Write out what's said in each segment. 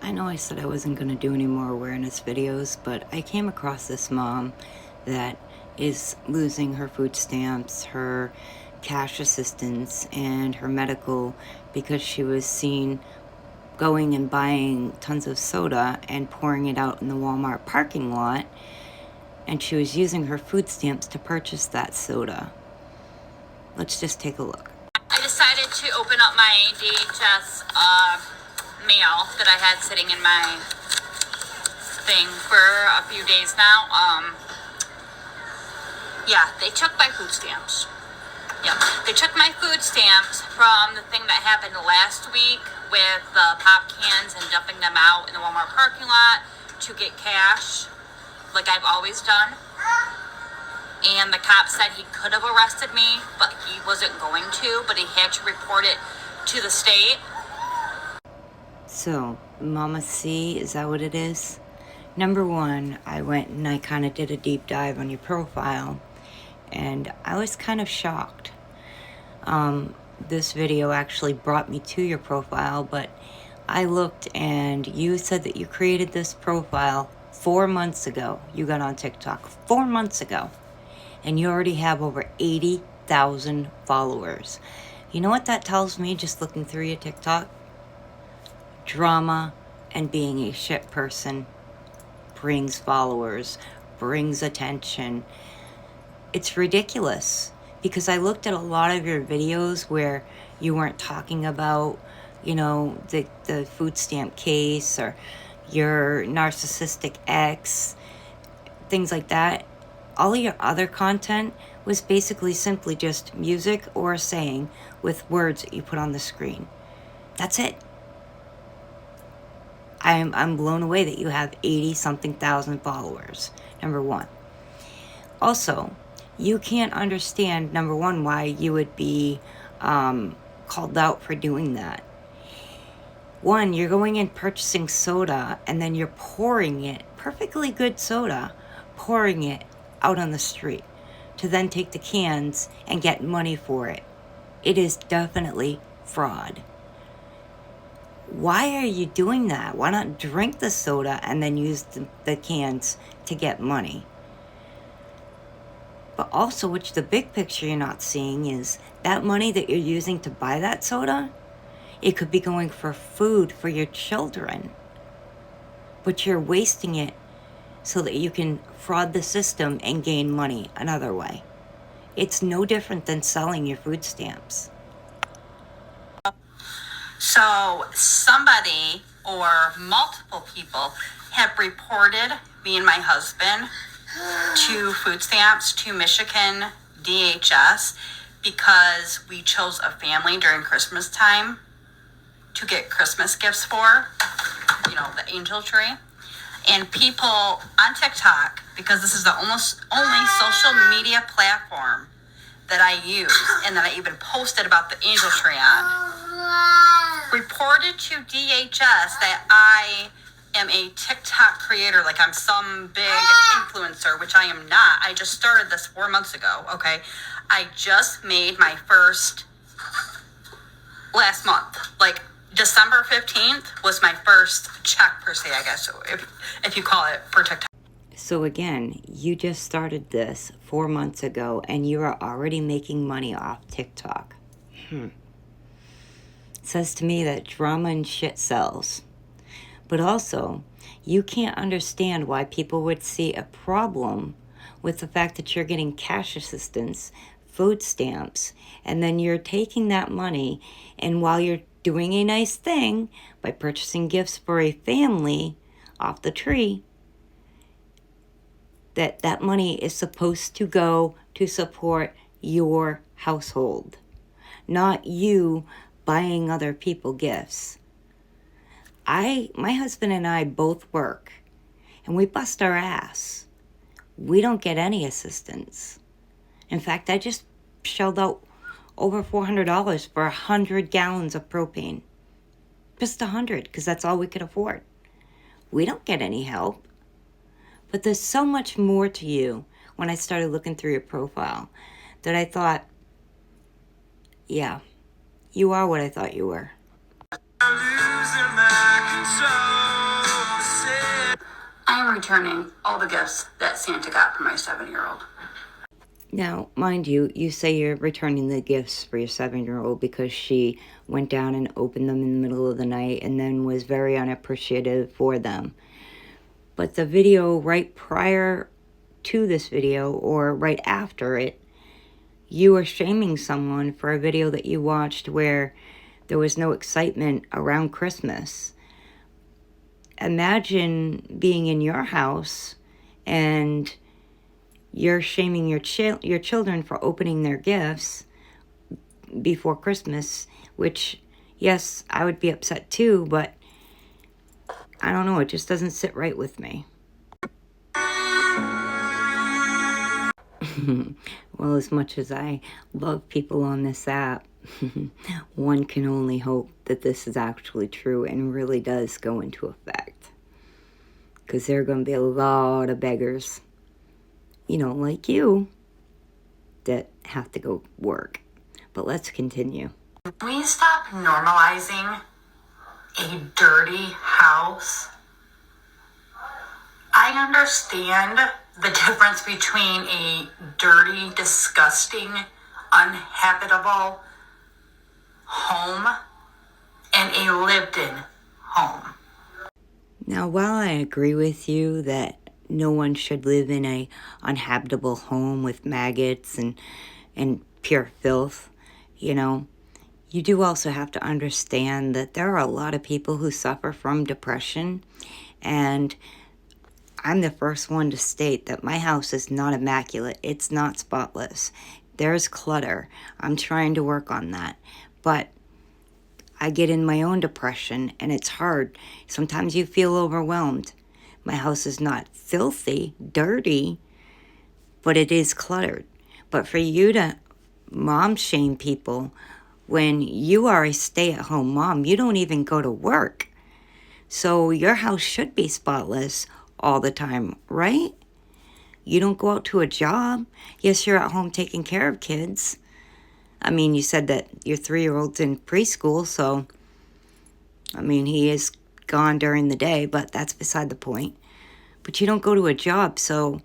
I know I said I wasn't going to do any more awareness videos, but I came across this mom that is losing her food stamps, her cash assistance, and her medical because she was seen going and buying tons of soda and pouring it out in the Walmart parking lot, and she was using her food stamps to purchase that soda. Let's just take a look. I decided to open up my DHS mail that I had sitting in my thing for a few days now. Yeah, they took my food stamps. Yeah, they took my food stamps from the thing that happened last week with the pop cans and dumping them out in the Walmart parking lot to get cash, like I've always done. And the cop said he could have arrested me, but he wasn't going to, but he had to report it to the state. So, Mama C, is that what it is? Number one, I went and I kind of did a deep dive on your profile, and I was kind of shocked. This video actually brought me to your profile, but I looked and you said that you created this profile 4 months ago. You got on TikTok 4 months ago, and you already have over 80,000 followers. You know what that tells me just looking through your TikTok? Drama and being a shit person brings followers, brings attention. It's ridiculous because I looked at a lot of your videos where you weren't talking about, the food stamp case or your narcissistic ex, things like that. All of your other content was basically simply just music or a saying with words that you put on the screen. That's it. I'm blown away that you have 80-something thousand followers, number one. Also, you can't understand, number one, why you would be called out for doing that. One, you're going and purchasing soda, and then you're pouring it, perfectly good soda, pouring it out on the street to then take the cans and get money for it. It is definitely fraud. Why are you doing that? Why not drink the soda and then use the cans to get money? But also, which the big picture you're not seeing is that money that you're using to buy that soda, it could be going for food for your children. But you're wasting it so that you can fraud the system and gain money another way. It's no different than selling your food stamps. So somebody or multiple people have reported me and my husband to food stamps, to Michigan DHS, because we chose a family during Christmas time to get Christmas gifts for, the angel tree. And people on TikTok, because this is the almost only social media platform that I use and that I even posted about the angel tree on, reported to DHS that I am a TikTok creator, like I'm some big influencer, which I am not. I just started this 4 months ago, okay? I just made my first last month. Like December 15th was my first check per se, I guess, if you call it, for TikTok. So again, you just started this 4 months ago and you are already making money off TikTok. It says to me that drama and shit sells. But also, you can't understand why people would see a problem with the fact that you're getting cash assistance, food stamps, and then you're taking that money, and while you're doing a nice thing by purchasing gifts for a family off the tree, that money is supposed to go to support your household, not you buying other people gifts. My husband and I both work, and we bust our ass. We don't get any assistance. In fact, I just shelled out over $400 for 100 gallons of propane. Just 100, because that's all we could afford. We don't get any help. But there's so much more to you when I started looking through your profile that I thought, yeah, you are what I thought you were. Losing my control. am returning all the gifts that Santa got for my 7-year-old. Now, mind you, you say you're returning the gifts for your 7-year-old because she went down and opened them in the middle of the night and then was very unappreciative for them. But the video right prior to this video, or right after it, you are shaming someone for a video that you watched where there was no excitement around Christmas. Imagine being in your house and you're shaming your children for opening their gifts before Christmas, which, yes, I would be upset too, but I don't know, it just doesn't sit right with me. Well, as much as I love people on this app, one can only hope that this is actually true and really does go into effect. Because there are going to be a lot of beggars, you know, like you, that have to go work. But let's continue. We stop normalizing a dirty house. I understand the difference between a dirty, disgusting, uninhabitable home and a lived-in home. Now, while I agree with you that no one should live in a uninhabitable home with maggots and pure filth, you know, you do also have to understand that there are a lot of people who suffer from depression, and I'm the first one to state that my house is not immaculate. It's not spotless. There's clutter. I'm trying to work on that. But I get in my own depression, and it's hard. Sometimes you feel overwhelmed. My house is not filthy, dirty, but it is cluttered. But for you to mom shame people when you are a stay-at-home mom, you don't even go to work. So your house should be spotless all the time, right? You don't go out to a job. Yes, you're at home taking care of kids. I mean, you said that your 3-year-old's in preschool, so, I mean, he is gone during the day, but that's beside the point. But you don't go to a job, so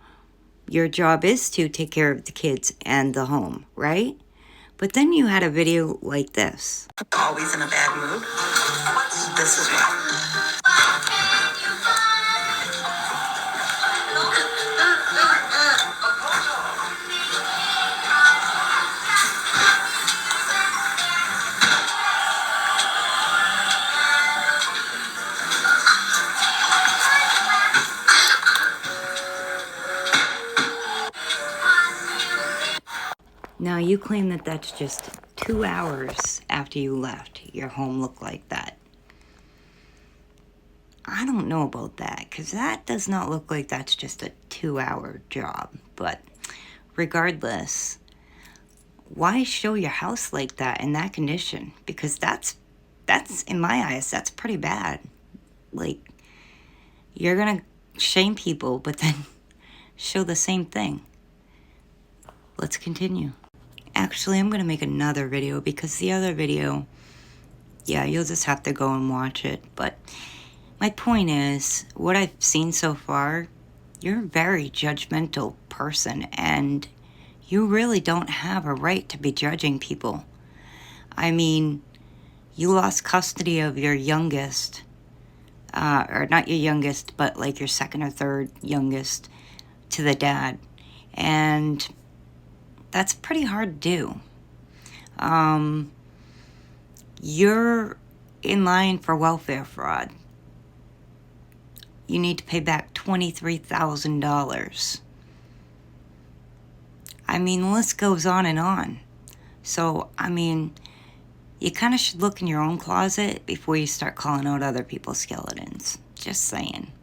your job is to take care of the kids and the home, right? But then you had a video like this. Always in a bad mood. This is why. Now, you claim that that's just 2 hours after you left, your home looked like that. I don't know about that, because that does not look like that's just a 2-hour job. But regardless, why show your house like that in that condition? Because that's in my eyes, that's pretty bad. Like, you're going to shame people, but then show the same thing. Let's continue. Actually, I'm going to make another video because the other video, yeah, you'll just have to go and watch it. But my point is, what I've seen so far, you're a very judgmental person, and you really don't have a right to be judging people. I mean, you lost custody of your youngest, or not your youngest, but like your second or third youngest to the dad. And that's pretty hard to do. You're in line for welfare fraud. You need to pay back $23,000. I mean, the list goes on and on. So, I mean, you kind of should look in your own closet before you start calling out other people's skeletons. Just saying.